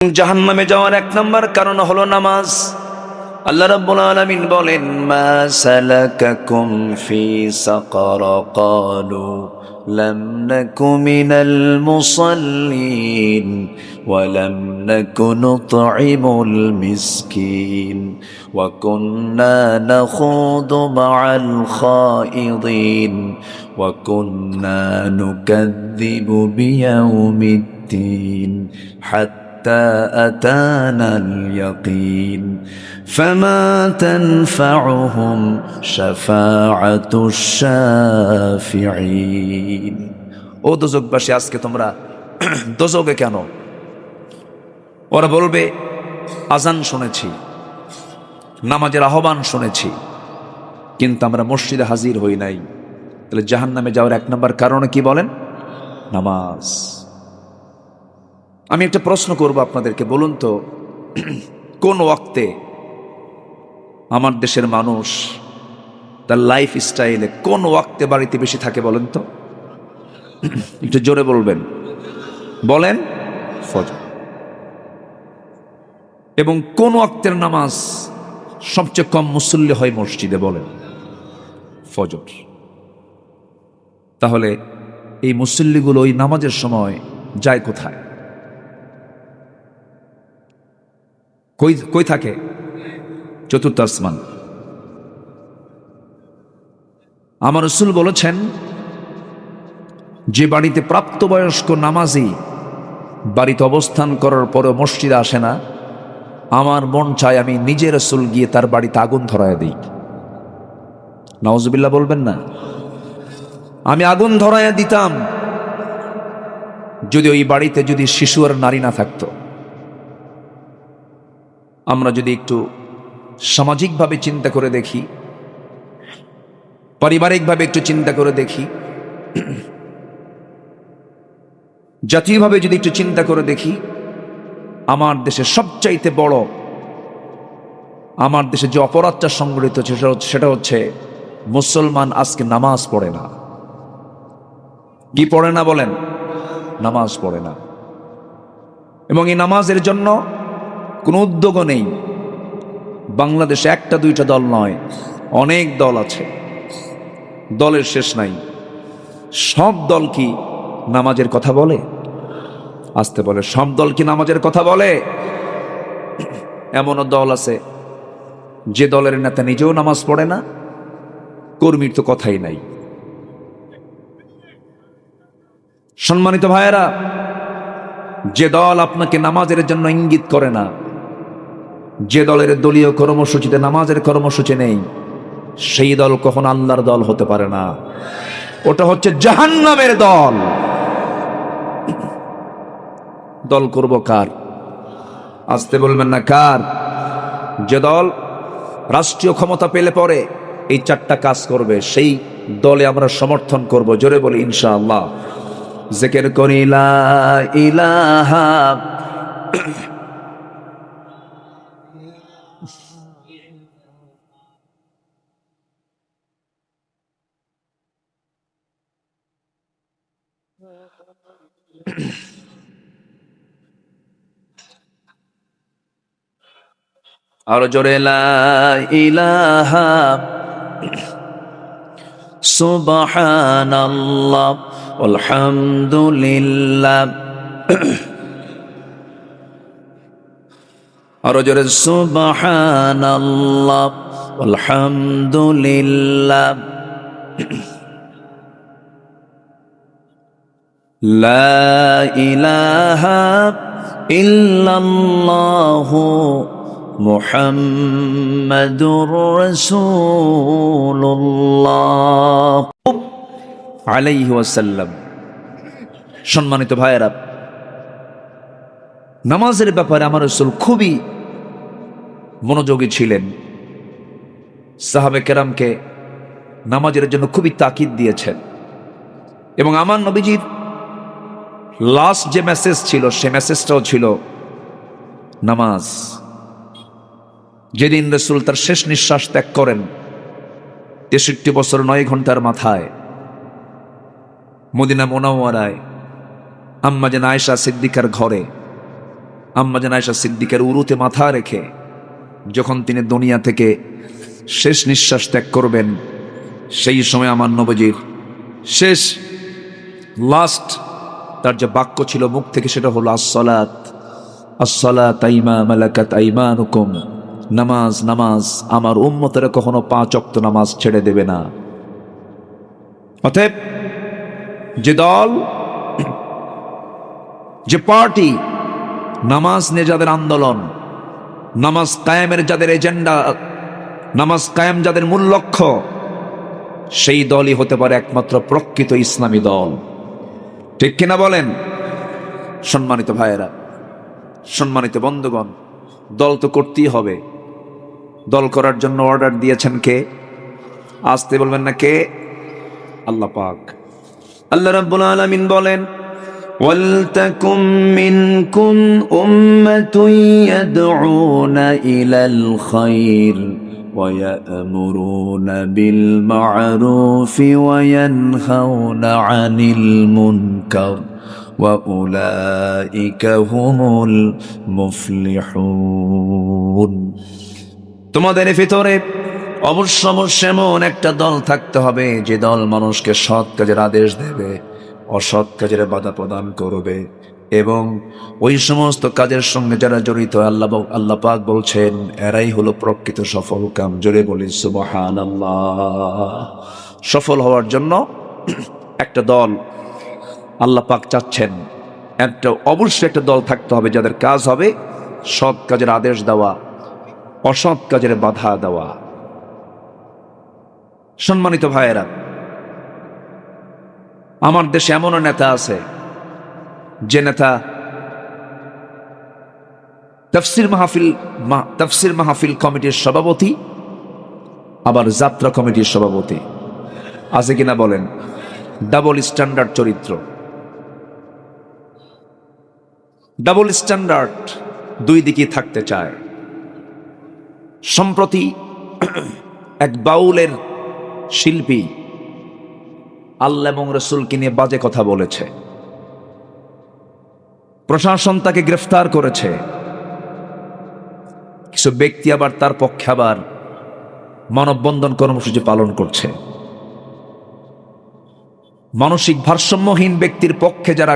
জাহান্নামে যাওয়ার এক নাম্বার কারণ হলো নামাজ। আল্লাহ রাব্বুল আলামিন বলেন, মা সালাকাকুম ফি সাকার, ক্বালু লাম নাকু মিনাল মুসাল্লিন ওয়া লাম নাকু নুতঈমুল মিসকিন ওয়া কুন্না নাখুদু মা'আল খাইদিন ওয়া কুন্না নুকাযযিবু বিয়াউমিদ্দিন حتى أتانا اليقين فما تنفعهم شفاعة الشافعين। ও দোজখবাসী, আজকে তোমরা দোজখে কেন? ওরা বলবে, আজান শুনেছি, নামাজের আহ্বান শুনেছি, কিন্তু আমরা মসজিদে হাজির হই নাই। তাহলে জাহান্নামে যাওয়ার এক নম্বর কারণ কি বলেন? নামাজ। আমি একটা প্রশ্ন করব আপনাদেরকে, বলুন তো, কোন ওয়াক্তে আমার দেশের মানুষ তার লাইফ স্টাইলে কোন ওয়াক্তে বাড়িতে বেশি থাকে বলেন তো? একটু জোরে বলবেন, বলেন। ফজর। এবং কোন ওয়াক্তের নামাজ সবচেয়ে কম মুসল্লি হয় মসজিদে বলেন? ফজর। তাহলে এই মুসল্লিগুলো ওই নামাজের সময় যায় কোথায়? কই থাকে? চতুর্থ আসমান। আমার রাসূল বলেছেন, যে বাড়িতে প্রাপ্তবয়স্ক নামাজি বাড়িতে অবস্থান করার পরে মসজিদে আসে না, আমার মন চায় আমি নিজে রাসূল গিয়ে তার বাড়িতে আগুন ধরায় দিই। নাউজুবিল্লাহ বলবেন না? আমি আগুন ধরায় দিতাম যদি ওই বাড়িতে যদি শিশু আর নারী না থাকতো। আমরা যদি একটু সামাজিকভাবে চিন্তা করে দেখি, পারিবারিকভাবে একটু চিন্তা করে দেখি, জাতীয়ভাবে যদি একটু চিন্তা করে দেখি, আমার দেশে সবচাইতে বড়, আমার দেশে যে অপরাধটা সংঘটিত হচ্ছে সেটা হচ্ছে মুসলমান আজকে নামাজ পড়ে না। কি পড়ে না বলেন? নামাজ পড়ে না। এবং এই নামাজের জন্য কোনো উদ্যোগও নেই। বাংলাদেশে একটা দুইটা দল নয়, অনেক দল আছে, দলের শেষ নাই। সব দল কি নামাজের কথা বলে? আসতে বলে, সব দল কি নামাজের কথা বলে? এমনও দল আছে যে দলের নেতা নিজেও নামাজ পড়ে না, কর্মীর তো কথাই নাই। সম্মানিত ভাইয়েরা, যে দল আপনাকে নামাজের জন্য ইঙ্গিত করে না, যে দলের দলীয় কর্মসূচিতে নামাজের কর্মসূচি নেই, সেই দল কখনো আল্লাহর দল হতে পারে না। ওটা হচ্ছে জাহান্নামের দল। দল করব কার? আসতে বলবেন না, কার? যে দল রাষ্ট্রীয় ক্ষমতা পেলে পরে এই চারটা কাজ করবে, সেই দলে আমরা সমর্থন করব। জোরে বলি ইনশাআল্লাহ। জিকির করি লা ইলাহা আর জোরে লা ইলাহা সুবহানাল্লাহ আলহামদুলিল্লাহ। আর জোরে সুবহানাল্লাহ আলহামদুলিল্লাহ। লা ইলাহা ইল্লাল্লাহু মুহাম্মাদুর রাসূলুল্লাহ আলাইহি ওয়াসাল্লাম। সম্মানিত ভাইয়েরা, নামাজের ব্যাপারে আমার রাসূল খুবই মনোযোগী ছিলেন। সাহাবে কেরামকে নামাজের জন্য খুবই তাকিদ দিয়েছেন। এবং আমার নবীজির লাস্ট যে মেসেজ ছিল, সে মেসেজটাও ছিল নামাজ। যেদিন রাসূল তার শেষ নিঃশ্বাস ত্যাগ করেন, 63 বছর 9 ঘন্টার মাথায় মদিনা মুনাওয়ারায় আম্মা জান আয়েশা সিদ্দিকার ঘরে আম্মা জান আয়েশা সিদ্দিকের উরুতে মাথা রেখে যখন তিনি দুনিয়া থেকে শেষ নিঃশ্বাস ত্যাগ করবেন, সেই সময় আমার নবীজির শেষ লাস্ট তার যে বাক্য ছিল মুখ থেকে, সেটা হলো আসসালাত আসসালাত আইমা মালাকাত আইমানুকুম, নামাজ নামাজ, আমার উম্মতেরা কখনো 5 ওয়াক্ত নামাজ ছেড়ে দেবে না। অতএব যে দল, যে পার্টি নামাজ নিয়ে যাদের আন্দোলন, নামাজ কায়েমের যাদের এজেন্ডা, নামাজ কায়েম যাদের মূল লক্ষ্য, সেই দলই হতে পারে একমাত্র প্রকৃত ইসলামী দল। ঠিক কিনা বলেন? সম্মানিত ভাইয়েরা, সম্মানিত বন্ধুগণ, দল তো করতেই হবে। দল করার জন্য অর্ডার দিয়েছেন কে? আসতে বলবেন না কে? আল্লাহ পাক। আল্লাহ রাব্বুল আলামিন বলেন, ওয়ালতাকুম মিনকুম উম্মাতুন ইয়াদউনা ইলাল খায়র ওয়া ইয়া'মুরুনা বিল মা'রুফি ওয়া ইয়ানহাউনা আনিল মুনকার ওয়া উলাইকা হুমুল মুফলিহুন। তোমাদের ভিতরে অবশ্য এমন একটা দল থাকতে হবে যে দল মানুষকে সৎ কাজের আদেশ দেবে, অসৎ কাজের বাধা প্রদান করবে, এবং ওই সমস্ত কাজের সঙ্গে যারা জড়িত, আল্লাহ পাক বলছেন এরাই হলো প্রকৃত সফল কাম। জোরে বলি সুবহানাল্লাহ। সফল হওয়ার জন্য একটা দল আল্লাহ পাক চাচ্ছেন, অবশ্যই একটা দল থাকতে হবে যাদের কাজ হবে সৎ কাজের আদেশ দেওয়া, অসৎ কাজের বাধা দেওয়া। সম্মানিত ভাইয়েরা, আমার দেশে এমনও নেতা আছে যে নেতা তাফসীর মাহফিল কমিটির সভাপতি, আবার যাত্রা কমিটির সভাপতি। আছে কিনা বলেন? ডাবল স্ট্যান্ডার্ড চরিত্র, ডাবল স্ট্যান্ডার্ড, দুই দিকেই থাকতে চায়। সম্প্রতি এক বাউলের শিল্পী আল্লাহ এবং রসুলকে নিয়ে বাজে কথা বলেছে। প্রশাসন তাকে গ্রেফতার করেছে। কিছু ব্যক্তি আবার তার পক্ষে আবার মানববন্ধন কর্মসূচি পালন করছে। মানসিক ভারসাম্যহীন ব্যক্তির পক্ষে যারা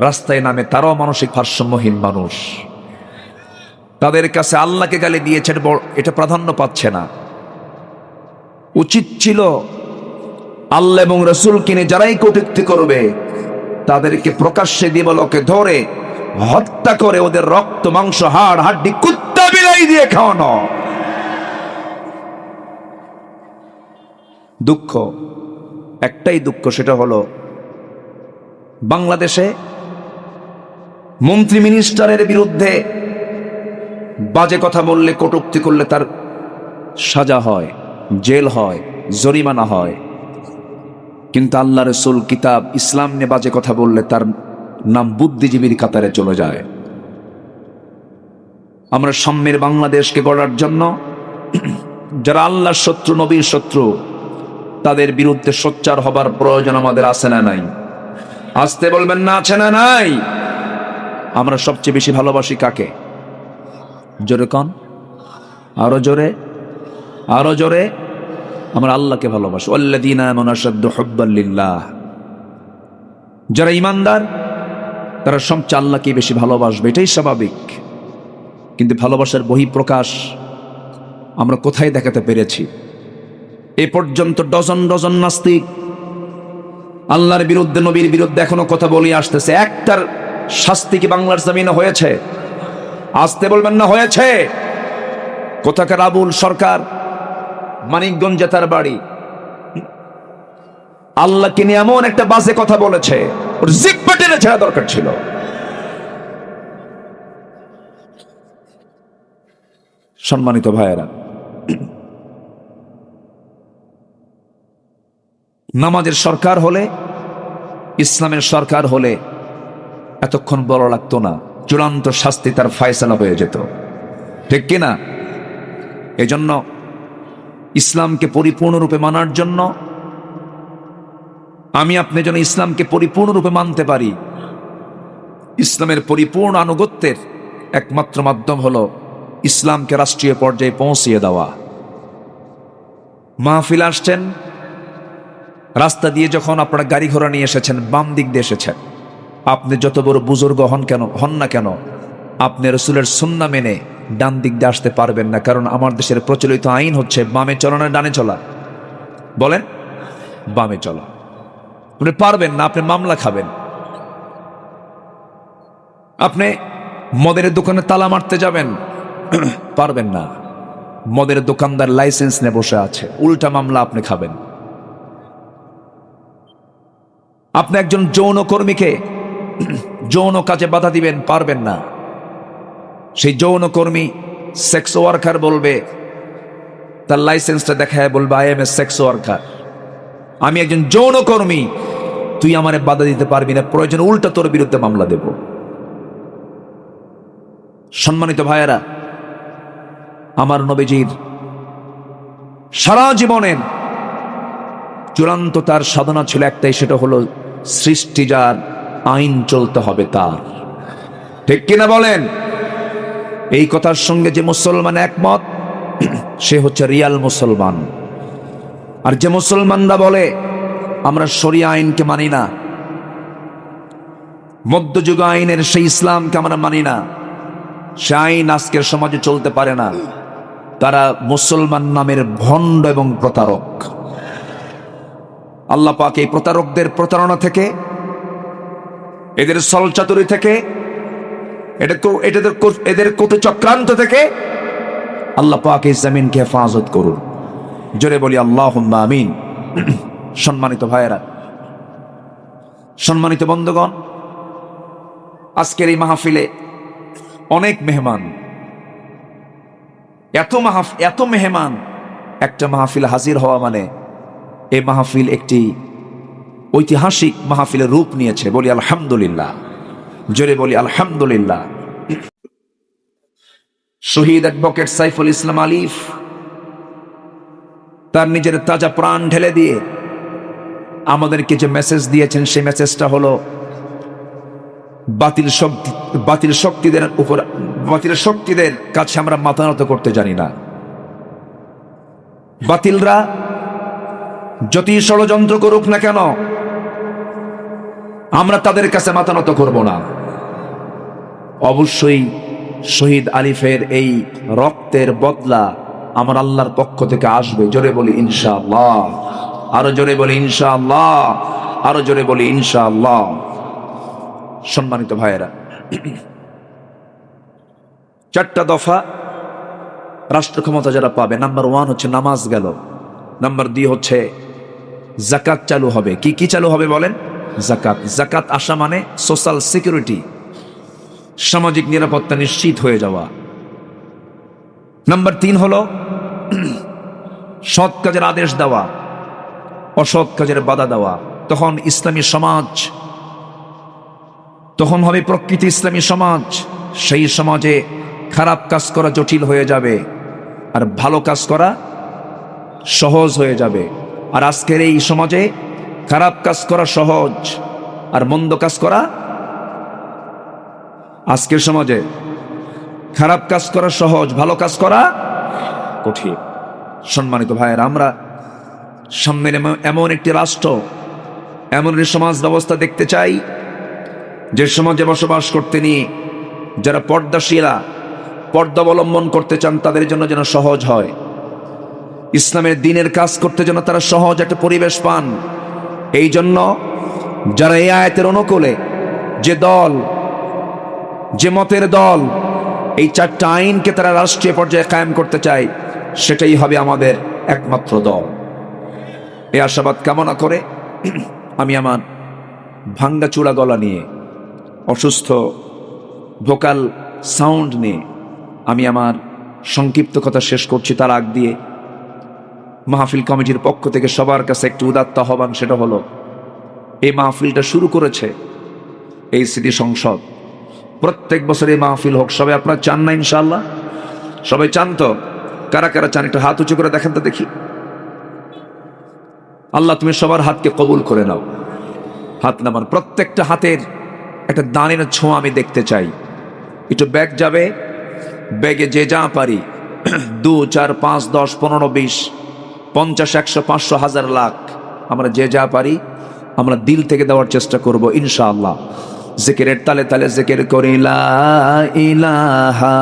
রাস্তায় নামে তারাও মানসিক ভারসাম্যহীন মানুষ। তাদের কাছে আল্লাহকে গালি দিয়েছে, এটা প্রাধান্য পাচ্ছে না। উচিত ছিল আল্লাহ এবং রসুলকে নিয়ে যারাই কটূক্তি করবে তাদেরকে প্রকাশ্যে দিবালোকে ধরে হত্যা করে ওদের রক্ত মাংস হাড় হাড্ডি কুত্তা বিলাই দিয়ে খাওয়ানো। দুঃখ, একটাই দুঃখ, সেটা হলো বাংলাদেশে মন্ত্রী মিনিস্টারের বিরুদ্ধে বাজে কথা বললে, কটূক্তি করলে তার সাজা হয়, জেল হয়, জরিমানা হয়। কিন্তু আল্লাহ রসুল, কিতাব, ইসলাম নিয়ে বাজে কথা বললে তার নাম বুদ্ধিজীবীর কাতারে চলে যায়। আমরা সাম্যের বাংলাদেশকে গড়ার জন্য যারা আল্লাহর শত্রু, নবীর শত্রু, তাদের বিরুদ্ধে সোচ্চার হবার প্রয়োজন আমাদের আছে না নাই? আসতে বলবেন না, আছে না নাই? আমরা সবচেয়ে বেশি ভালোবাসি কাকে? জোরে কন, আরো জোরে, আরো জোরে। আমরা আল্লাহকে ভালোবাসি। ওয়াল্লাযীনা আমানু আশাদ্দু হুব্বান লিল্লাহ। যারা ঈমানদার তারা সবচেয়ে আল্লাহকে বেশি ভালোবাসবে, এটাই স্বাভাবিক। কিন্তু ভালোবাসার বহিঃপ্রকাশ আমরা কোথায় দেখাতে পেরেছি? এ পর্যন্ত ডজন ডজন নাস্তিক আল্লাহর বিরুদ্ধে, নবীর বিরুদ্ধে এখনো কথা বলে আসতেছে। একটার শাস্তি কি বাংলার জমিনে হয়েছে? আসতে বলবেন না হয়েছে? কোথাকার আবুল সরকার, মানিকগঞ্জে তার বাড়ি, আল্লাহকে নিয়ে এমন একটা বাজে কথা বলেছে, ওর জিহ্বা টেনে ছেড়া দরকার ছিল। সম্মানিত ভাইয়েরা, নামাজের সরকার হলে, ইসলামের সরকার হলে এতক্ষণ বড় লাগতো না, চূড়ান্ত শাস্তি তার ফয়সালা হয়ে যেত। ঠিক কিনা? এজন্য ইসলামকে পরিপূর্ণরূপে মানার জন্য, আমি আপনি যেন ইসলামকে পরিপূর্ণরূপে মানতে পারি, ইসলামের পরিপূর্ণ আনুগত্যের একমাত্র মাধ্যম হলো ইসলামকে রাষ্ট্রীয় পর্যায়ে পৌঁছিয়ে দেওয়া। মাহফিল আসছেন, রাস্তা দিয়ে যখন আপনারা গাড়ি ঘোড়া নিয়ে এসেছেন, বাম দিক দিয়ে এসেছেন, আপনি যত বড় বুজুর্গ হন না কেন, আপনি রসুলের সুন্নাহ মেনে ডান দিক দিয়ে আসতে পারবেন না। কারণ আমার দেশের প্রচলিত আইন হচ্ছে বামে চলা না ডানে চলা। বলেন, বামে চলা। আপনি পারবেন না, আপনি মামলা খাবেন। আপনি মদের দোকানে তালা মারতে যাবেন, পারবেন না, মদের দোকানদার লাইসেন্স নিয়ে বসে আছে, উল্টা মামলা আপনি খাবেন। আপনি একজন যৌন কর্মীকে যৌন কাজে বাধা দিবেন, পারবেন না। সেই যৌন কর্মী সেক্স ওয়ার্কার বলবে, তার লাইসেন্সটা দেখায় বলবে I M A sex worker, আমি একজন যৌন কর্মী, তুই আমারে বাধা দিতে পারবি না, প্রয়োজন উল্টা তোর বিরুদ্ধে মামলা দেব। সম্মানিত ভাইয়েরা, আমার নবীজির সারা জীবনের চূড়ান্ত তার সাধনা ছিল একটাই, সেটা হলো সৃষ্টি যার আইন চলতে হবে তার। ঠিক কিনা বলেন? এই কথার সঙ্গে যে মুসলমান একমত, সে হচ্ছে রিয়াল মুসলমান। আর যে মুসলমানরা বলে আমরা শরিয়া আইনকে মানি না, মধ্যযুগ আইনের সেই ইসলামকে আমরা মানি না, সে আইন আজকের সমাজে চলতে পারে না, তারা মুসলমান নামের ভণ্ড এবং প্রতারক। আল্লাহ পাক এই প্রতারকদের প্রতারণা থেকে, এদের ছলচাতুরি থেকে, এদের কত চক্রান্ত থেকে আল্লাহ পাক এই জমিনকে হেফাজত করুন। জোরে বলি আল্লাহুম্মা আমিন। সম্মানিত ভাইয়েরা, সম্মানিত বন্ধুগণ, আজকের এই মাহফিলে অনেক মেহমান, এত মেহমান। একটা মাহফিল হাজির হওয়া মানে এই মাহফিল একটি ঐতিহাসিক মাহফিলের রূপ নিয়েছে। বলি আলহামদুলিল্লাহ, জোরে বলি আলহামদুলিল্লাহ। শহীদ অ্যাডভোকেট সাইফুল ইসলাম আলিফ তার নিজের তাজা প্রাণ ঢেলে দিয়ে আমাদেরকে যে মেসেজ দিয়েছেন, সেই মেসেজটা হলো বাতিল শক্তিদের কাছে আমরা মাথা নত করতে জানি না। বাতিলরা যতই ষড়যন্ত্র করুক না কেন, আমরা তাদের কাছে মাথা নত করব না। অবশ্যই শহীদ আলিফের এই রক্তের বদলা আমার আল্লাহর পক্ষ থেকে আসবে। জোরে বলি ইনশাআল্লাহ, আরো জোরে বলি ইনশাআল্লাহ, আরো জোরে বলি ইনশাআল্লাহ। সম্মানিত ভাইয়েরা, 4টা দফা রাষ্ট্র ক্ষমতা যারা পাবে, নাম্বার 1 হচ্ছে নামাজ গেল, নাম্বার 2 হচ্ছে যাকাত চালু হবে। কি চালু হবে বলেন? যাকাত। যাকাত আসা মানে সোশ্যাল সিকিউরিটি, সামাজিক নিরাপত্তা নিশ্চিত হয়ে যাওয়া। নাম্বার 3 হলো সৎ কাজের আদেশ দেওয়া, অসৎ কাজের বাধা দেওয়া। তখন ইসলামী সমাজ, তখন হবে প্রকৃতি ইসলামী সমাজ। সেই সমাজে খারাপ কাজ করা জটিল হয়ে যাবে, আর ভালো কাজ করা সহজ হয়ে যাবে। আর আজকের এই সমাজে খারাপ কাজ করা সহজ, আর মন্দ কাজ করা, আজকের সমাজে খারাপ কাজ করা সহজ, ভালো কাজ করা কঠিন। সম্মানিত ভাইয়েরা, আমরা সামনের এমন একটি রাষ্ট্র, এমন একটি সমাজ ব্যবস্থা দেখতে চাই, যে সমাজে বসবাস করতে নিয়ে যারা পর্দাশীলা, পর্দা অবলম্বন করতে চান, তাদের জন্য যেন সহজ হয়। ইসলামের দ্বীনের কাজ করতে যেন তারা সহজ একটা পরিবেশ পান। এই জন্য যারা এই আয়াতের অনুকূলে, যে দল, যে মতের দল এই 4টা আইনকে তারা রাষ্ট্রীয় পর্যায়ে কায়েম করতে চায়, সেটাই হবে আমাদের একমাত্র দল। এই আশাবাদ কামনা করে আমি আমার ভাঙ্গা চূড়া গলা নিয়ে, অসুস্থ ভোকাল সাউন্ড নিয়ে আমি আমার সংক্ষিপ্ত কথা শেষ করছি। তার আগ দিয়ে মাহফিল কমিটির পক্ষ থেকে সবার কাছে একটি উদাত্ত আহ্বান, সেটা হলো এই মাহফিলটা শুরু করেছে এই স্মৃতি সংসদ। প্রত্যেক বছর এই মাহফিল হোক, সবাই আপনারা চান না? ইনশাআল্লাহ সবাই চান তো? কারা কারা চান? একটু হাত উঁচু করে দেখেন তো দেখি। আল্লাহ তুমি সবার হাতকে কবুল করে নাও। হাত নামান, প্রত্যেকটা হাতের একটা দানের ছোঁয়া আমি দেখতে চাই। একটু ব্যাগ যাবে, ব্যাগে যে যা পারি 2, 4, 5, 10, 15, 20, 50, 100, 500, 1000, লাখ, আমরা যে যা পারি আমরা দিল থেকে দেওয়ার চেষ্টা করব ইনশাআল্লাহ। জিকিরের তালে তালে জিকির করি লা ইলাহা।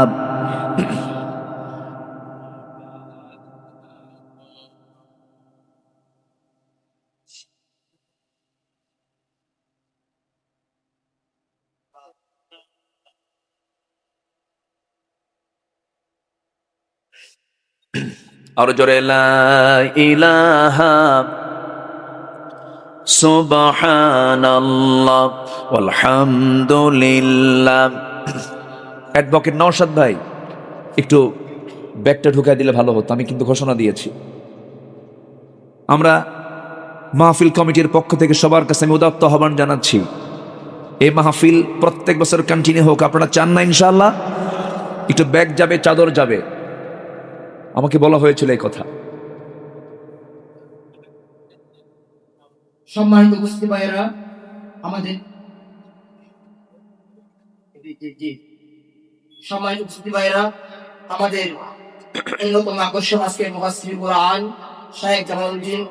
আর জোরে লা ইলাহা সুবহানাল্লাহ আলহামদুলিল্লাহ। অ্যাডভোকেট নওশাদ ভাই, একটু ব্যাগটা ঢুকাই দিলে ভালো হতো, আমি কিন্তু ঘোষণা দিয়েছি। আমরা মাহফিল কমিটির পক্ষ থেকে সবার কাছে আমি উদাত্ত আহ্বান জানাচ্ছি, এই মাহফিল প্রত্যেক বছর কন্টিনিউ হোক। আপনারা চান না ইনশাআল্লাহ? একটু ব্যাগ যাবে, চাদর যাবে, আমাকে বলা হয়েছিল এই কথা। সম্মানিত উপস্থিতি ভাইয়েরা, আমাদের সম্মানিত উপস্থিতি ভাইয়েরা, আমাদের অন্যতম আকর্ষণ আজকের মুফাসসির কুরআন শাইখ জামালউদ্দিন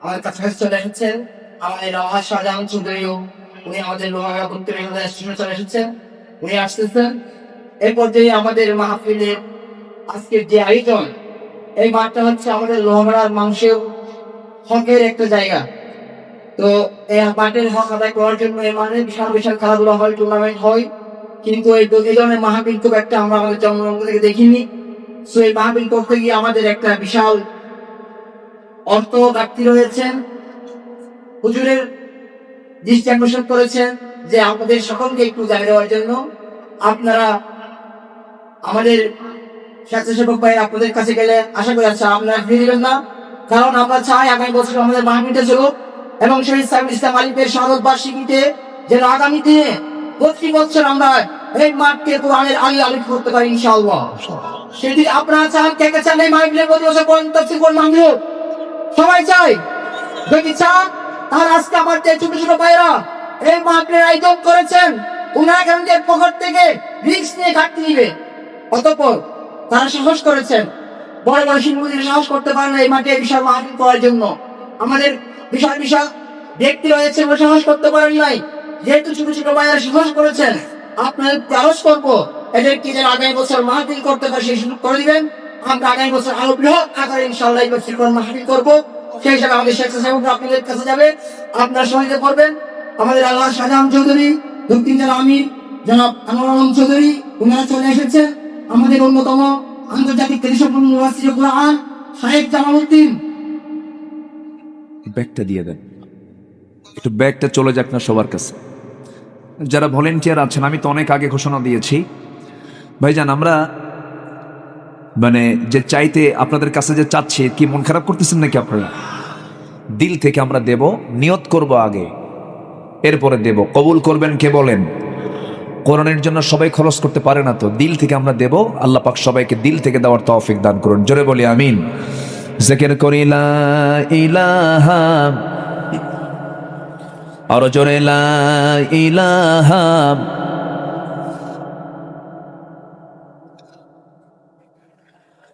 আমাদের কাছে চলে এসেছেন। আমাদের নওয়াজ শাহজাহান চৌধুরীও উনি আমাদের লোহাগড়া উত্তর স্টেশনে চলে এসেছেন, উনি আসতেছেন। এই পর্যায়ে আমাদের মাহফিলের আজকের যে আয়োজন, এই মাঠটা হচ্ছে আমাদের লোহাগড়ার মানুষের হকের একটা জায়গা। তো এই মাঠের হক আদায় করার জন্য এই মানে বিশাল বিশাল খেলাধুলা হয়, টুর্নামেন্ট হয়, কিন্তু এই ধরনের মাহফিল খুব একটা আমরা আমাদের জন্মলগ্ন থেকে দেখিনি। সো এই মাহফিল করতে গিয়ে আমাদের একটা বিশাল অর্থ ঘাটতি রয়েছেন। হুজুরের দৃষ্টি আকর্ষণ করেছেন যে আমাদের সকলকে একটু জানিয়ে দেওয়ার জন্য। আপনারা আমাদের স্বেচ্ছাসেবক ভাই আপনাদের কাছে গেলে আশা করি আচ্ছা আপনারা ফিরে দিবেন না, কারণ আমরা চাই আগামী বছর আমাদের মাহফিলটা চলুক এবং শহীদ সাইফুল ইসলাম আলিফের শাহাদত বার্ষিকীতে যেন আগামী দিনে প্রতি বছর আমরা এই মাঠকে কোরআনের আলী আলিফ করতে পারি ইনশাআল্লাহ। সেটি আপনারা চান, কে কে চান এই মাহফিলের প্রতি বছর কোরআন তাফসীর কোরআন মাহফিল? সবাই চাই। যদি চান তাহলে আজকে আমার যে ছোট ছোট ভাইরা এই মাহফিলের আয়োজন করেছেন, উনারা কেন যে পকেট থেকে রিস্ক নিয়ে ঘাটতি নিবে, অতঃপর তারা সাহস করেছেন, বড় বড় শিল্পীরা সাহস করতে পারে না এই মাঠে বিশাল মাহফিল করার জন্য। আমাদের বিশাল বিশাল ব্যক্তি রয়েছে সাহস করতে পারেন নাই, যেহেতু ছোট ছোট ভাইয়েরা সাহস করেছেন, আপনাদের প্রয়াস করবো এদেরকে যেন আগামী বছর মাহফিল করতে পারে সেই সুযোগ করে দিবেন। আমরা আগামী বছর আরো বৃহৎ আকারে ইনশাআল্লাহ মাহফিল করবো। সেই হিসাবে আমাদের স্বেচ্ছাসেবকরা আপনাদের কাছে যাবে, আপনারা সহযোগিতা করবেন। আমাদের আল্লাহ শাহজাহান চৌধুরী, দক্ষিণ জেলা আমির জনাব আনোয়ার আলম চৌধুরী, ওনারা চলে এসেছেন। আমাদের অন্যতম আন্তর্জাতিক খ্যাতিসম্পন্ন মুফাসসির কুরআন শাইখ জামালউদ্দিন। ব্যাগটা দিয়ে দেন, একটু ব্যাগটা চলে যাক না সবার কাছে। যারা ভলেন্টিয়ার আছেন, আমি তো অনেক আগে ঘোষণা দিয়েছি ভাইজান, আমরা মানে যে চাইতে আপনাদের কাছে যে চাচ্ছি, কি মন খারাপ করতেছেন নাকি আপনারা? দিল থেকে আমরা দেব, নিয়ত করব আগে, এরপরে দেব। কবুল করবেন কে বলেন? কোরআনের জন্য সবাই খরচ করতে পারে না, তো দিল থেকে আমরা দেব। আল্লাহ পাক সবাইকে দিল থেকে দেওয়ার তৌফিক দান করুন। জোরে বলি আমিন। জিকির করি লা ইলাহা, আর জোরে লা ইলাহা।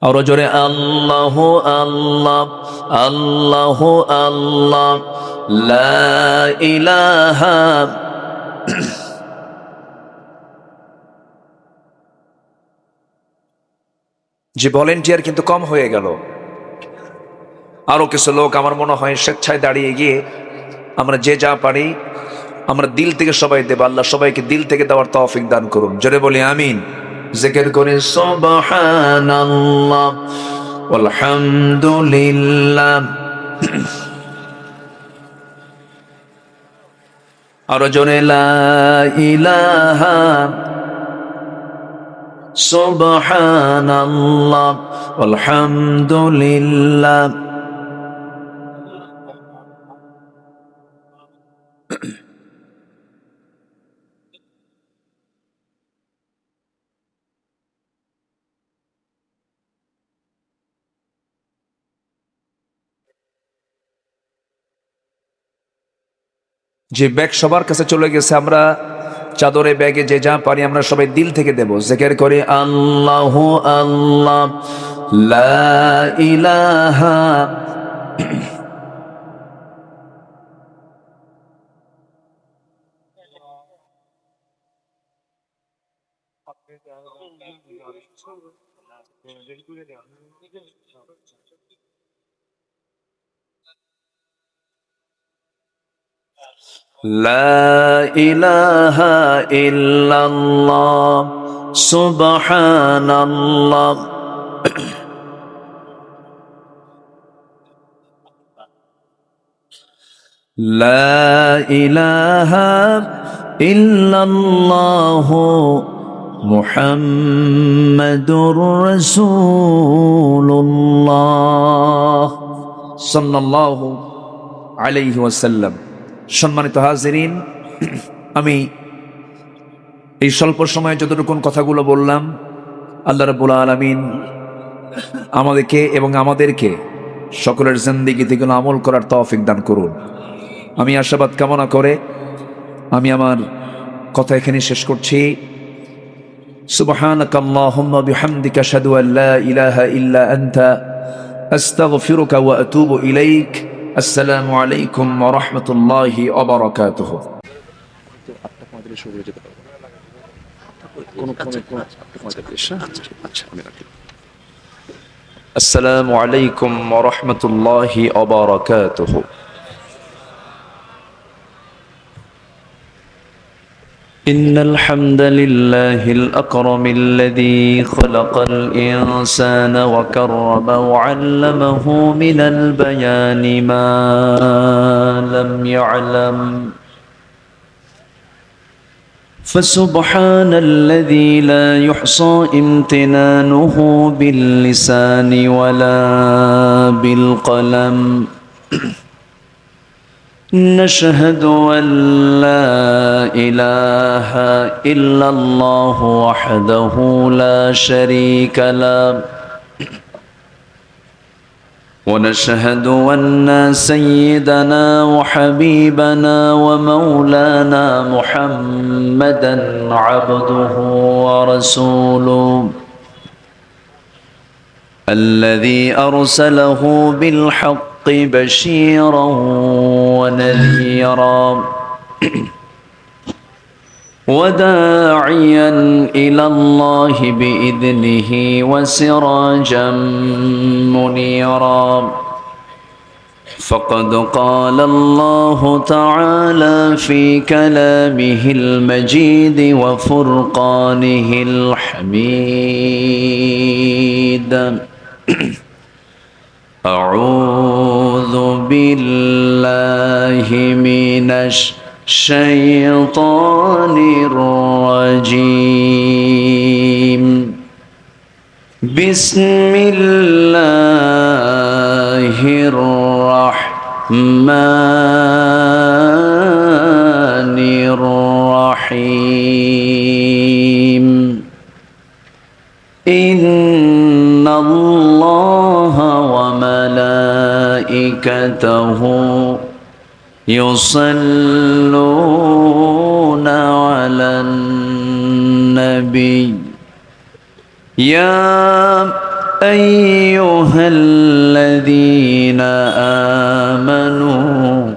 আর জোরে আল্লাহ আল্লাহ আল্লাহ আল্লাহ লা ইলাহা। যে ভলেন্টিয়ার কিন্তু কম হয়ে গেল, আরো কিছু লোক আমার মনে হয় স্বেচ্ছায় দাঁড়িয়ে গিয়ে আমরা যে যা পারি আমরা দিল থেকে সবাই দেব। আল্লাহ সবাইকে দিল থেকে দেওয়ার তৌফিক দান করুন। জোরে বলি আমিন। জিকির করে সুবহানাল্লাহ আলহামদুলিল্লাহ। আর জোরে লা ইলাহা সুবহানাল্লাহ আলহামদুলিল্লাহ। যে ব্যাগ সবার কাছে চলে গেছে, আমরা চাদরে ব্যাগে যে যা পারি আমরা সবাই দিল থেকে দেব, জিকির করে আল্লাহু আল্লাহ লা ইলাহা লা ইলাহা ইল্লাল্লাহ সুবহানাল্লাহ। লা ইলাহা ইল্লাল্লাহ মুহাম্মাদুর রাসূলুল্লাহ সাল্লাল্লাহু আলাইহি ওয়াসাল্লাম। সম্মানিত হাজিরিন, আমি এই স্বল্প সময়ে যতটুকু কথাগুলো বললাম, আল্লাহ রাব্বুল আলামিন আমাদেরকে এবং আমাদেরকে সকলের জিন্দেগিতে এগুলো আমল করার তৌফিক দান করুন। আমি আশাবাদ কামনা করে আমি আমার কথা এখানে শেষ করছি। সুবহানাকাল্লাহুম্মা বিহামদিকা আশহাদু আল লা ইলাহা ইল্লা আনতা আস্তাগফিরুকা ওয়া আতুবু ইলাইক। আসসালামু আলাইকুম ওয়া রাহমাতুল্লাহি ওয়া বারাকাতুহু। আসসালামু আলাইকুম ওয়া রাহমাতুল্লাহি ওয়া বারাকাতুহু। إن الحمد لله الأكرم الذي خلق الإنسان وكرم وعلمه من البيان ما لم يعلم، فسبحان الذي لا يحصى امتنانه باللسان ولا بالقلم. نشهد أن لا إله إلا الله وحده لا شريك له، ونشهد أن سيدنا وحبيبنا ومولانا محمدا عبده ورسوله الذي أرسله بالحق بشيرا ونذيرا وداعيا إلى الله بإذنه وسراجا منيرا. فقد قال الله تعالى في كلامه المجيد وفرقانه الحميد: أعوذ بالله من الشيطان الرجيم. بسم الله الرحمن الرحيم. إن الله وملائكته يصلون على النبي يا أيها الذين آمنوا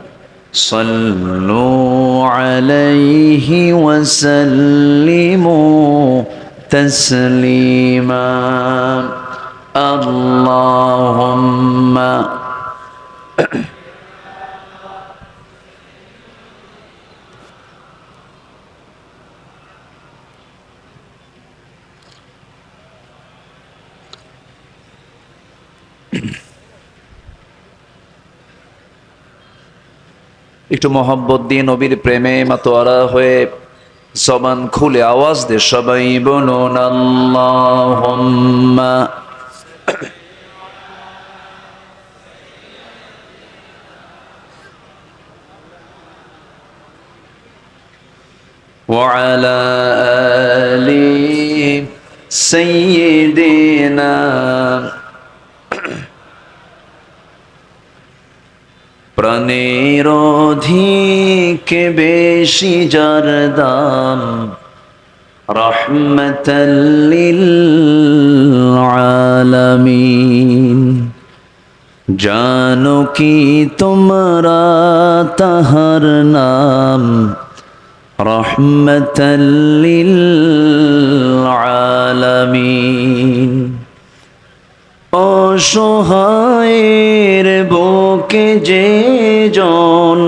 صلوا عليه وسلموا تسليما. اللهم একটু মোহাব্বত দিয়ে নবীর প্রেমে মাতোয়ারা হয়ে জবান খুলে আওয়াজ দিয়ে সবাই বলুন আল্লাহুম্মা ওয়া আলা আলি সাইয়্যিদিনা। প্রাণের অধিক বেশি যার দাম, রহমতাল লিল আলামিন। জানো কি তোমরা তাহার নাম, রহমতাল লিল আলামিন। অসহায়ের বুকে যে জন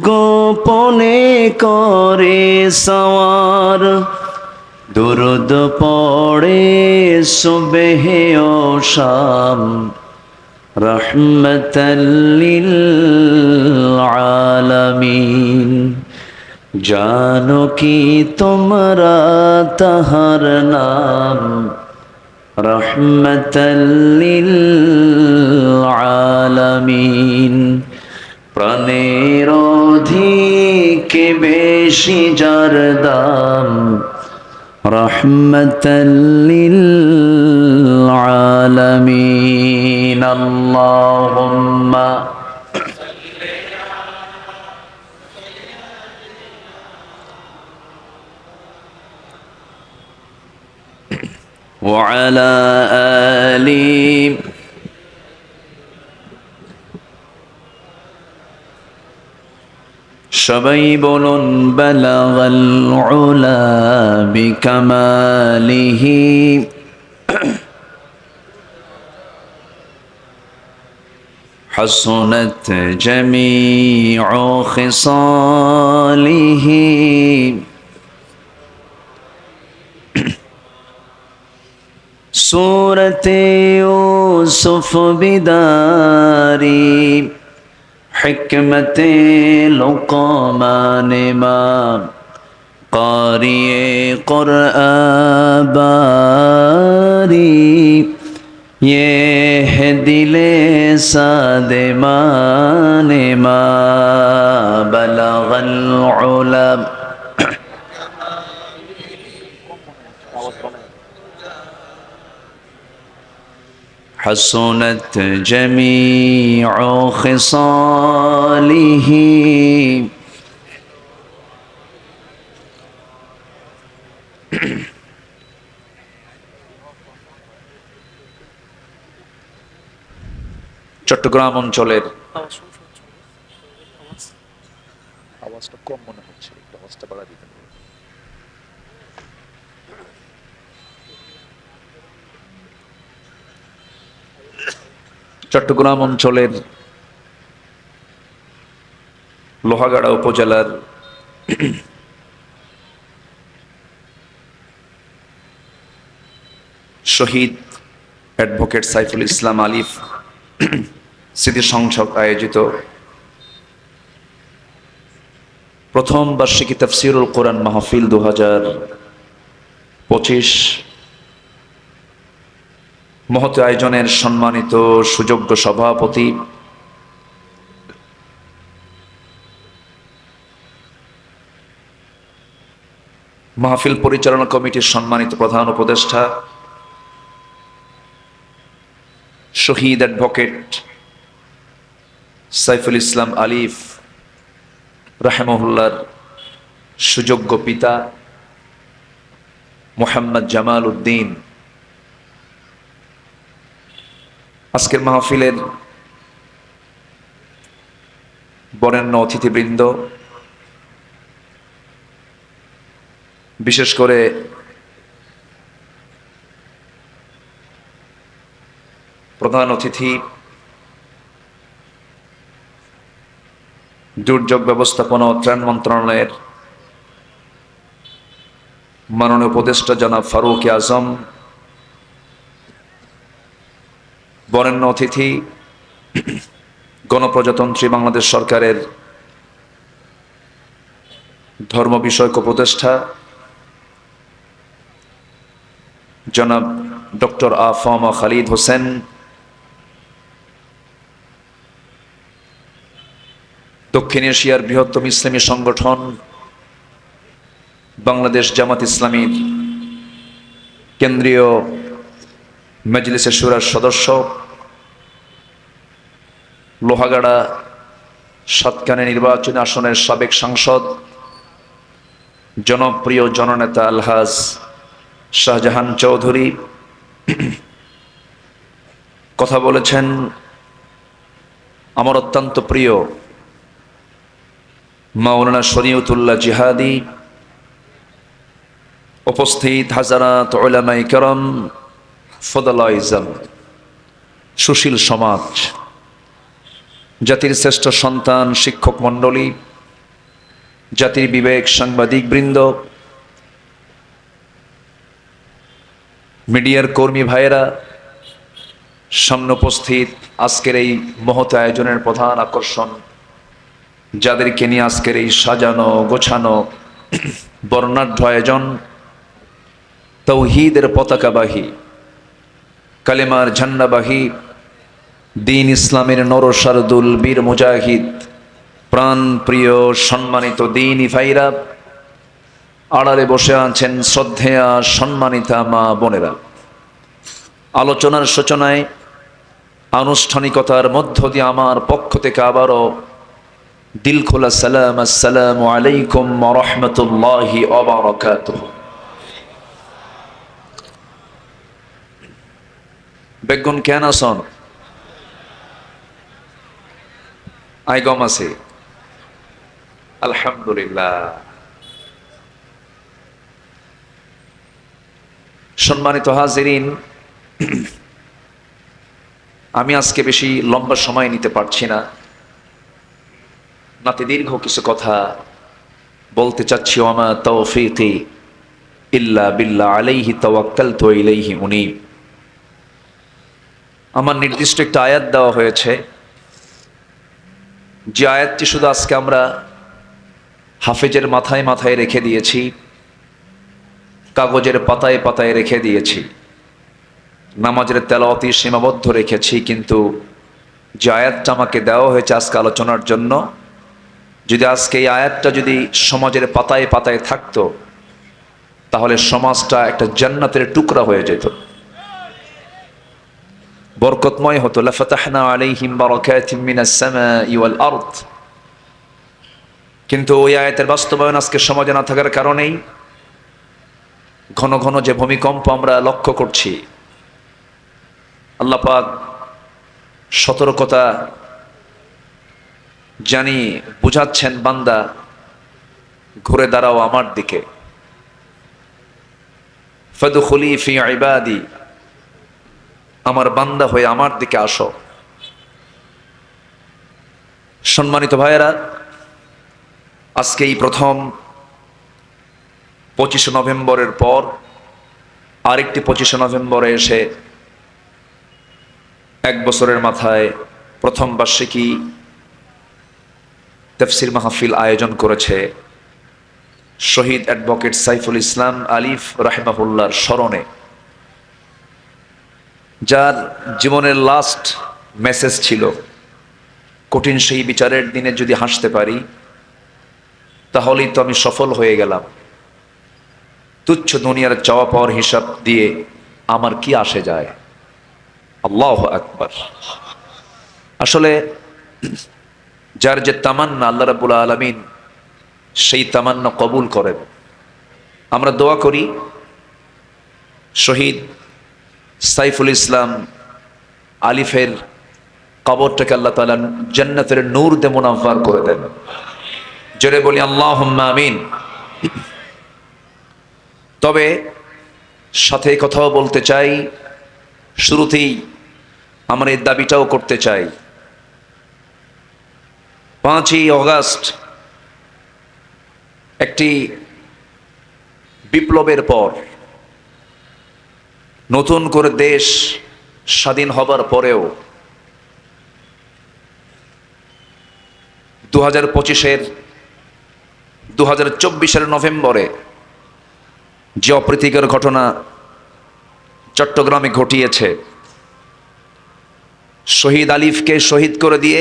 গোপনে করে সওয়ার, দুরুদ পড়ে সুবহে ও শাম, রহমতাল লিল আলামিন। জানো কি তোমরা তাহার নাম, রহমতাল লিল আলামিন। প্রাণের অধিক বেশি যার দাম, রহমতাল লিল আলামিন। আল্লাহুম্মা وعلى آل সবাই বলুন বালাগাল উলা বিকামালিহি حسنت جميع خصاله सूरत यूसुफ बिदारी हिकमत लुक़मान इमाम क़ारिए क़ुरआन बारी ये है दिले सादे माने मा बलगल उला حسنت جميع خصاله চট্টগ্রাম অঞ্চলের আওয়াজটা কম মনে হচ্ছে, একটু আওয়াজটা বাড়া দিবেন। চট্টগ্রাম অঞ্চলের লোহাগাড়া উপজেলার শহীদ অ্যাডভোকেট সাইফুল ইসলাম আলিফ স্মৃতি সংসদ আয়োজিত প্রথম বার্ষিকী তাফসীরুল কোরআন মাহফিল 2025 মহৎ আয়োজনের সম্মানিত সুযোগ্য সভাপতি মাহফিল পরিচালনা কমিটির সম্মানিত প্রধান উপদেষ্টা শহীদ অ্যাডভোকেট সাইফুল ইসলাম আলিফ রাহিমাহুল্লাহর সুযোগ্য পিতা মোহাম্মদ জামাল উদ্দিন, আজকের মাহফিলের বরেণ্য অতিথিবৃন্দ, বিশেষ করে প্রধান অতিথি দুর্যোগ ব্যবস্থাপনা ও ত্রাণ মন্ত্রণালয়ের মাননীয় উপদেষ্টা জনাব ফারুক আজম, বরেণ্য অতিথি গণপ্রজাতন্ত্রী বাংলাদেশ সরকারের ধর্ম বিষয়ক উপদেষ্টা জনাব ডক্টর আফম খালিদ হোসেন, দক্ষিণ এশিয়ার বৃহত্তম ইসলামী সংগঠন বাংলাদেশ জামাত ইসলামীর কেন্দ্রীয় মজলিসে শুরার সদস্য, লোহাগাড়া সাতকানে নির্বাচনী আসনের সাবেক সাংসদ, জনপ্রিয় জননেতা আলহাজ শাহজাহান চৌধুরী কথা বলেছেন। আমার অত্যন্ত প্রিয় মাওলানা শরীয়তুল্লাহ জিহাদি, উপস্থিত হাজারাত উলামায়ে কেরাম, ফদলাইজম, সুশীল সমাজ, জাতির শ্রেষ্ঠ সন্তান, শিক্ষক মণ্ডলী, জাতির বিবেক, সাংবাদিক বৃন্দ, মিডিয়ার কর্মী ভাইয়েরা, সামনে উপস্থিত আজকের এই মহৎ আয়োজনের প্রধান আকর্ষণ, যাদেরকে নিয়ে আজকের এই সাজানো গোছানো বর্ণাঢ্য আয়োজন, তৌহিদের পতাকাবাহী, কালেমার ঝান্ডাবাহী, দিন ইসলামের নরসারদুল বীর মুজাহিদ, প্রাণ প্রিয় সম্মানিত দিনী ভাইরা, আড়ালে বসে আছেন শ্রদ্ধেয়া সম্মানিতা মা বোনেরা। আলোচনার সূচনায় আনুষ্ঠানিকতার মধ্য দিয়ে আমার পক্ষ থেকে আবারও দিল খোলা সালাম, আসসালামু আলাইকুম ওয়া রাহমাতুল্লাহি ওয়া বারাকাতুহু। বেগুন কেন আসন আইগম আছে আলহামদুলিল্লাহ। সম্মানিত হাজিরিন, আমি আজকে বেশি লম্বা সময় নিতে পারছি না, নাতে দীর্ঘ কিছু কথা বলতে চাচ্ছি। ওয়ামা তাওফীকি ইল্লা বিল্লাহ আলাইহি তাওয়াক্কালতু ওয়া ইলাইহি উনীব। আমার নির্দিষ্ট একটা আয়াত দেওয়া হয়েছে, যে আয়াতটি শুধু আজকে আমরা হাফেজের মাথায় মাথায় রেখে দিয়েছি, কাগজের পাতায় পাতায় রেখে দিয়েছি, নামাজের তেলাওয়াতে সীমাবদ্ধ রেখেছি, কিন্তু যে আয়াতটা আমাকে দেওয়া হয়েছে আজকে আলোচনার জন্য, যদি আজকে এই আয়াতটা যদি সমাজের পাতায় পাতায় থাকতো, তাহলে সমাজটা একটা জান্নাতের টুকরা হয়ে যেত, বরকতময় হতো। লাফাতাহনা আলাইহিম বারাকাতিম মিনাস সামাই ওয়াল আরদ। কিন্তু ওই আয়াতের বাস্তবায়ন আজকে সমাজে না থাকার কারণেই ঘন ঘন যে ভূমিকম্প আমরা লক্ষ্য করছি, আল্লাহ পাক সতর্কতা জানি বুঝাচ্ছেন, বান্দা ঘুরে দাঁড়াও আমার দিকে, ফাদখুলি ফি ইবাদি, আমার বান্দা হয়ে আমার দিকে আসো। সম্মানিত ভাইয়েরা, আজকে এই প্রথম 25 নভেম্বরের পর আরেকটি 25 নভেম্বরে এসে এক বছরের মাথায় প্রথম বার্ষিকী তাফসীর মাহফিল আয়োজন করেছে শহীদ অ্যাডভোকেট সাইফুল ইসলাম আলিফ রাহিমাহুল্লাহর স্মরণে, যার জীবনের লাস্ট মেসেজ ছিল, কঠিন সেই বিচারের দিনে যদি হাসতে পারি তাহলেই তো আমি সফল হয়ে গেলাম, তুচ্ছ দুনিয়ার চাওয়া পাওয়ার হিসাব দিয়ে আমার কি আসে যায়। আল্লাহু আকবার। আসলে যার যে তামান্না, আল্লাহ রাব্বুল আলামিন সেই তামান্না কবুল করেন। আমরা দোয়া করি শহীদ সাইফুল ইসলাম আলিফের কবরটাকে আল্লাহ তাআলা জান্নাতের নূর দিয়ে মুনাফফার করে দেন। জোরে বলি আল্লাহুম্মা আমিন। তবে সাথে কথাও বলতে চাই, শুরুতেই আমরা এই দাবিটাও করতে চাই, 5ই অগাস্ট একটি বিপ্লবের পর, নতুন করে দেশ স্বাধীন হবার পরেও 2024-এর নভেম্বরে যে অপ্রীতিকর ঘটনা চট্টগ্রামে ঘটিয়েছে, শহীদ আলিফকে শহীদ করে দিয়ে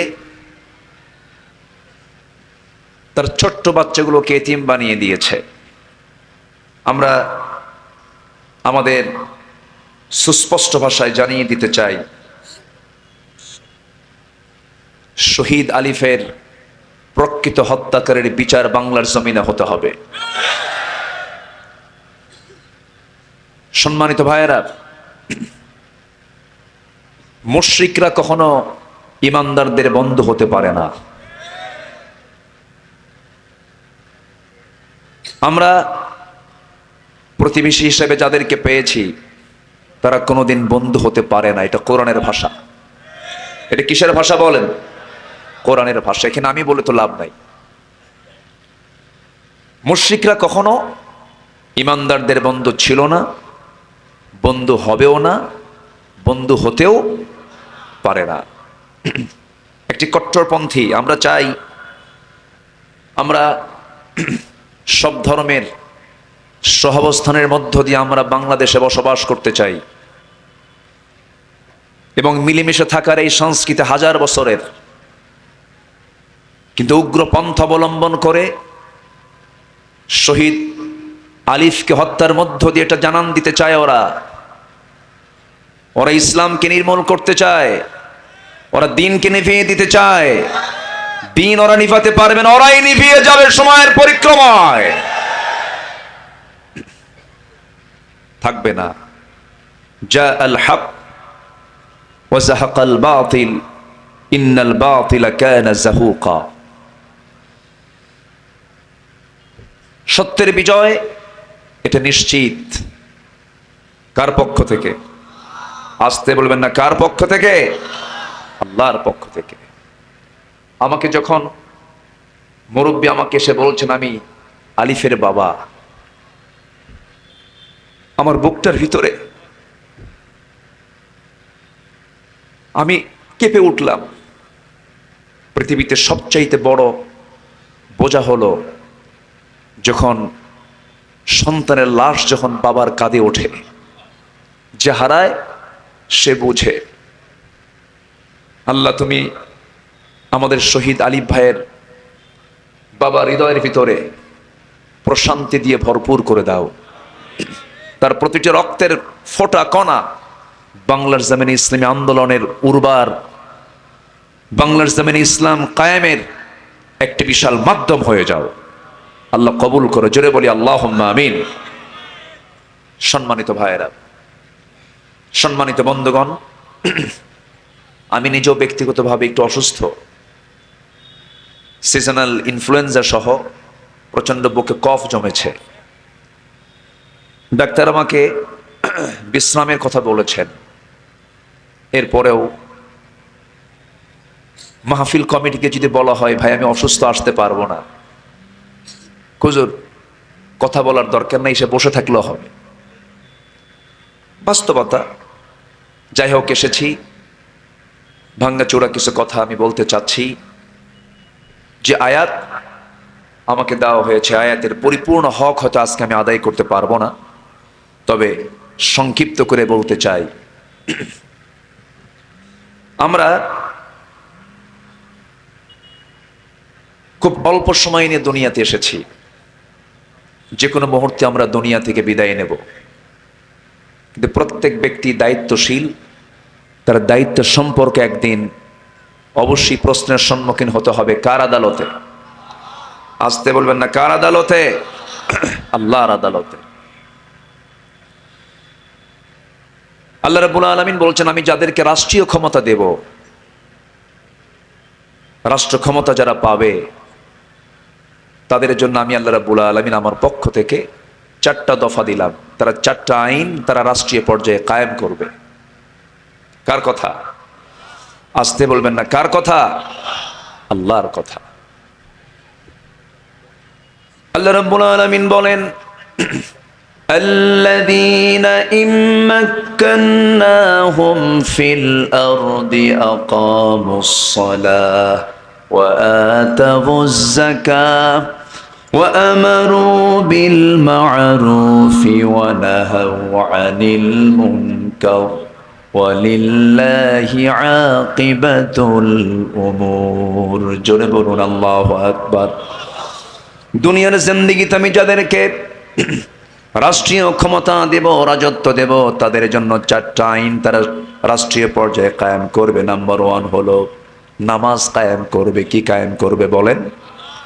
তার ছোট্ট বাচ্চাগুলোকে এতিম বানিয়ে দিয়েছে। আমরা আমাদের সুস্পষ্ট ভাষায় জানিয়ে দিতে চাই, শহীদ আলিফের প্রকৃত হত্যাকারীর বিচার বাংলার জমিনে হতে হবে। সম্মানিত ভাইয়েরা, মুশরিকরা কখনো ইমানদারদের বন্ধু হতে পারে না। আমরা প্রতিবেশী হিসেবে যাদেরকে পেয়েছি তারা কোনোদিন বন্ধু হতে পারে না। এটা কোরআনের ভাষা। এটা কিসের ভাষা বলেন? কোরআনের ভাষা। এখানে আমি বলে তো লাভ নাই। মুশরিকরা কখনো ইমানদারদের বন্ধু ছিল না, বন্ধু হবেও না, বন্ধু হতেও পারে না। একটি কট্টরপন্থী। আমরা চাই আমরা সব ধর্মের সহাবস্থানের মধ্য দিয়ে আমরা বাংলাদেশে বসবাস করতে চাই এবং মিলেমিশে থাকার এই সংস্কৃতি হাজার বছরের, কিন্তু উগ্র পন্থা অবলম্বন করে শহীদ আলিফকে হত্যার মধ্য দিয়ে এটা জানান দিতে চায় ওরা ইসলামকে নির্মূল করতে চায়, ওরা দিনকে নিভিয়ে দিতে চায়। দিন ওরা নিভাতে পারবে না, ওরাই নিভিয়ে যাবে সময়ের পরিক্রমায়, থাকবে না। জা আল হক ওয়া যাহাকাল বাতিল ইন্নাল বাতিলা কানা যাহুকা। সত্যের বিজয় এটা নিশ্চিত। কার পক্ষ থেকে? আসতে বলবেন না। কার পক্ষ থেকে? আল্লাহর পক্ষ থেকে। আমাকে যখন মুরব্বী আমাকে এসে বলছেন আমি আলিফের বাবা, আমার বুকটার ভিতরে আমি কেঁপে উঠলাম। পৃথিবীতে সবচাইতে বড় বোঝা হলো যখন সন্তানের লাশ যখন বাবার কাঁধে ওঠে। যে হারায় সে বুঝে। আল্লাহ তুমি আমাদের শহীদ আলিফ ভাইয়ের বাবার হৃদয়ের ভিতরে প্রশান্তি দিয়ে ভরপুর করে দাও। তার প্রতিটি রক্তের ফোঁটা কণা বাংলার জমিনে ইসলামী আন্দোলনের উর্বার, বাংলার জমিনে ইসলাম কায়েমের একটি বিশাল মাধ্যম হয়ে যাও। আল্লাহ কবুল করো। জোরে বলি আল্লাহুম্মা আমিন। সম্মানিত ভাইয়েরা, সম্মানিত বন্ধুগণ, আমি নিজেও ব্যক্তিগতভাবে একটু অসুস্থ। সিজনাল ইনফ্লুয়েঞ্জা সহ প্রচন্ড বুকে কফ জমেছে। ডাক্তার আমাকে বিশ্রামের কথা বলেছেন। এরপরেও মাহফিল কমিটিকে যদি বলা হয় ভাই আমি অসুস্থ, আসতে পারবো না, হুজুর কথা বলার দরকার নেই, সে বসে থাকলেও হবে। বাস্তবতা। যাই হোক, এসেছি। ভাঙ্গাচোরা কিছু কথা আমি বলতে চাচ্ছি। যে আয়াত আমাকে দেওয়া হয়েছে, আয়াতের পরিপূর্ণ হক হয়তো আজকে আমি আদায় করতে পারবো না, তবে সংক্ষিপ্ত করে বলতে চাই। আমরা খুব অল্প সময় নিয়ে দুনিয়াতে এসেছি। যে কোনো মুহূর্তে আমরা দুনিয়া থেকে বিদায় নেব, কিন্তু প্রত্যেক ব্যক্তি দায়িত্বশীল। তার দায়িত্ব সম্পর্কে একদিন অবশ্যই প্রশ্নের সম্মুখীন হতে হবে। কার আদালতে? আসতে বলবেন না। কার আদালতে? আল্লাহর আদালতে। আল্লাহ রাব্বুল আলামিন বলছেন আমি যাদেরকে রাষ্ট্রীয় ক্ষমতা দেব, রাষ্ট্র ক্ষমতা যারা পাবে তাদের জন্য আমি আল্লাহ রাব্বুল আলামিন আমার পক্ষ থেকে 4টা দফা দিলাম। তারা 4টা আইন তারা রাষ্ট্রীয় পর্যায়ে কায়েম করবে। কার কথা? আসতে বলবেন না। কার কথা? আল্লাহর কথা। আল্লাহ রাব্বুল আলামিন বলেন الذين إن مكناهم في الأرض أقاموا الصلاة وآتوا الزكاة وأمروا بالمعروف ونهوا عن المنكر ولله عاقبة الأمور। জোরে বলুন আল্লাহু আকবার। দুনিয়ার জিন্দেগিতে আমি যাদেরকে রাষ্ট্রীয় ক্ষমতা দেব, রাজত্ব দেব, তাদের জন্য 4টা আইন তারা রাষ্ট্রীয় পর্যায়ে কায়েম করবে। নাম্বার 1 হলো নামাজ কায়েম করবে। কি কায়েম করবে বলেন?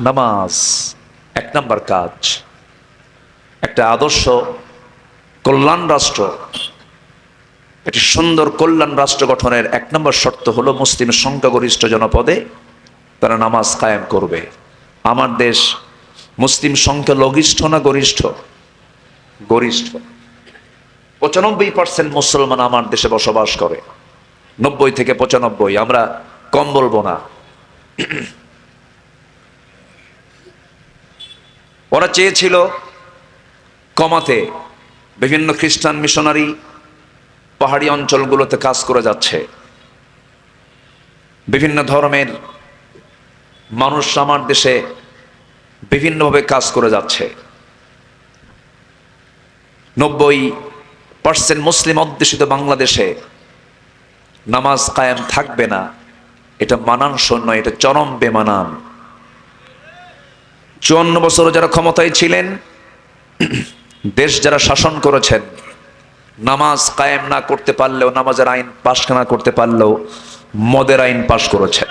নামাজ 1 নম্বর কাজ। একটা আদর্শ কল্যাণ রাষ্ট্র, একটি সুন্দর কল্যাণ রাষ্ট্র গঠনের 1 নম্বর শর্ত হলো মুসলিম সংখ্যাগরিষ্ঠ জনপদে তারা নামাজ কায়েম করবে। আমার দেশ মুসলিম সংখ্যা লঘিষ্ঠ না গরিষ্ঠ? গরিষ্ঠ। 95% মুসলমান আমার দেশে বসবাস করে, 90 থেকে 95, আমরা কম বলবো না। ওরা চেয়েছিল কমাতে, বিভিন্ন খ্রিস্টান মিশনারি পাহাড়ি অঞ্চলগুলোতে কাজ করে যাচ্ছে, বিভিন্ন ধর্মের মানুষ আমার দেশে বিভিন্নভাবে কাজ করে যাচ্ছে। 90% মুসলিম অধ্যুষিত বাংলাদেশে নামাজ কায়েম থাকবে না, এটা মানানসই নয়, এটা চরম বেমানান। 54 বছর যারা ক্ষমতায় ছিলেন, দেশ যারা শাসন করেছেন, নামাজ কায়েম না করতে পারলেও, নামাজের আইন পাশ না করতে পারলেও মদের আইন পাশ করেছেন,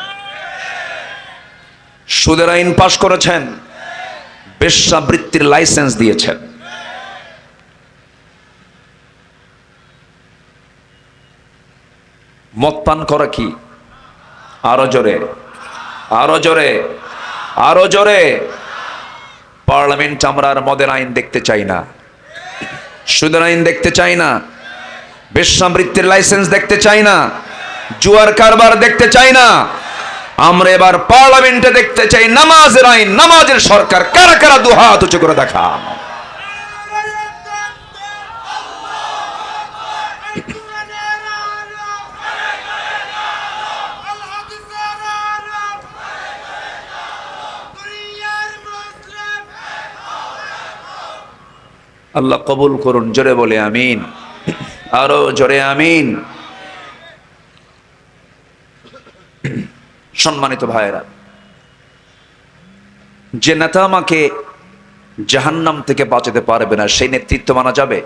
সুদের আইন পাশ করেছেন, বেশ্যাবৃত্তির লাইসেন্স দিয়েছেন। মদ পান করা কি? আরো জোরে, আরো জোরে, আরো জোরে। পার্লামেন্ট আমরা আর মদের আইন দেখতে চাই না, সুদের আইন দেখতে চাই না, বেশ্যাবৃত্তির লাইসেন্স দেখতে চাই না, জুয়ার কারবার দেখতে চাই না। আমরা এবার পার্লামেন্টে দেখতে চাই নামাজের আইন, নামাজের সরকার। কারা কারা দুহাত উঁচু করে দেখান। আল্লাহ কবুল করুন, জোরে বলে আমিন, আরো জোরে আমিন। সম্মানিত ভাইয়েরা, যে নেতা আমাকে জাহান্নাম থেকে বাঁচাতে পারবে না, সেই নেতৃত্ব মানা যাবে?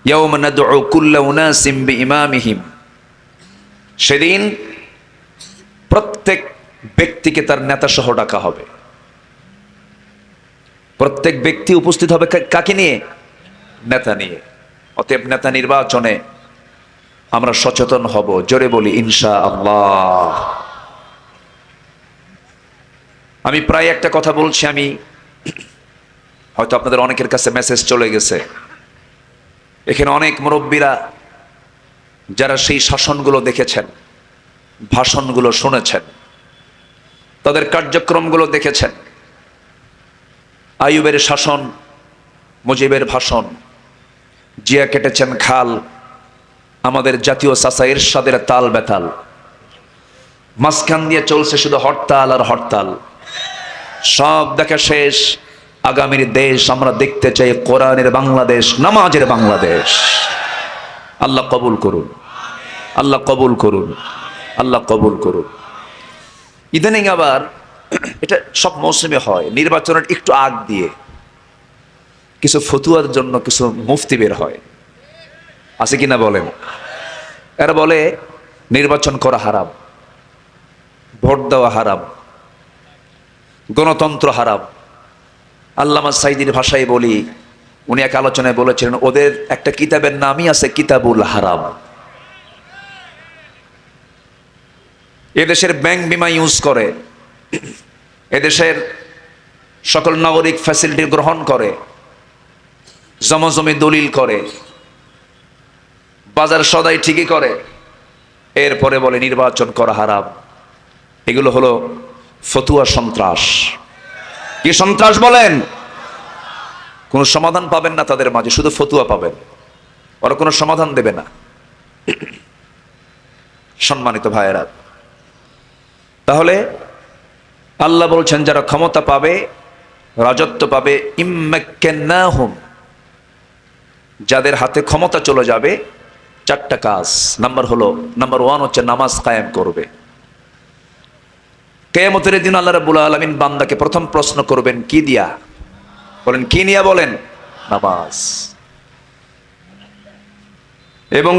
ইয়াউমা নাদউ কুল্লা উনাসিম বিইমামিহিম, সেদিন প্রত্যেক ব্যক্তিকে তার নেতা সহ ডাকা হবে। প্রত্যেক ব্যক্তি উপস্থিত হবে কাকে নিয়ে? নেতা নিয়ে। অতএব নেতা নির্বাচনে আমরা সচেতন হব, জোরে বলি ইনশাআল্লাহ। আমি প্রায় একটা কথা বলছি, আমি হয়তো আপনাদের অনেকের কাছে মেসেজ চলে গেছে। এখানে অনেক মুরব্বীরা যারা সেই শাসনগুলো দেখেছেন, ভাষণগুলো শুনেছেন, তাদের কার্যক্রমগুলো দেখেছেন। আইয়ুবের শাসন, মুজিবের ভাষণ, জিয়া কেটেছেন খাল, আমাদের জাতীয় চাচা এরশাদের তাল বেতাল, মাঝখান দিয়ে চলছে শুধু হরতাল আর হরতাল। সব দেখা শেষ, আগামীর দেশ আমরা দেখতে চাই কোরআনের বাংলাদেশ, নামাজের বাংলাদেশ। আল্লাহ কবুল করুন, আল্লাহ কবুল করুন, আল্লাহ কবুল করুন। ইদানিং আবার, এটা সব মৌসুমে হয়, নির্বাচনের একটু আগ দিয়ে কিছু ফতুয়ার জন্য কিছু মুফতি বের হয়, আছে কিনা বলেন? এরা বলে নির্বাচন করা হারাম, ভোট দেওয়া হারাম, গণতন্ত্র হারাম। আল্লামা সাইদির ভাষায় বলি, উনি এক আলোচনায় বলেছিলেন, ওদের একটা কিতাবের নামই আছে কিতাবুল হারাম। এদেশের ব্যাংক বিমা ইউজ করে, এদেশের সকল নাগরিক ফ্যাসিলিটি গ্রহণ করে, জমজমি দলিল করে, বাজার সদাই ঠিকই করে, এরপরে বলে নির্বাচন করা হারাম। এগুলো হলো ফতুয়া সন্ত্রাস। কি সন্ত্রাস বলেন? কোনো সমাধান পাবেন না তাদের মাঝে, শুধু ফতুয়া পাবেন, ওরা কোনো সমাধান দেবে না। সম্মানিত ভাইয়েরা, তাহলে আল্লাহ বলছেন যারা ক্ষমতা পাবে, রাজত্ব পাবে, ইম্মাক্কান্নাহুম, যাদের হাতে ক্ষমতা চলে যাবে, 4টা কাজ। নাম্বার 1 হচ্ছে নামাজ কায়েম করবে। কিয়ামতের দিন আল্লাহ রাব্বুল আলামিন বান্দাকে প্রথম প্রশ্ন করবেন কি দিয়া? বলেন কি নিয়ে? বলেন নামাজ। এবং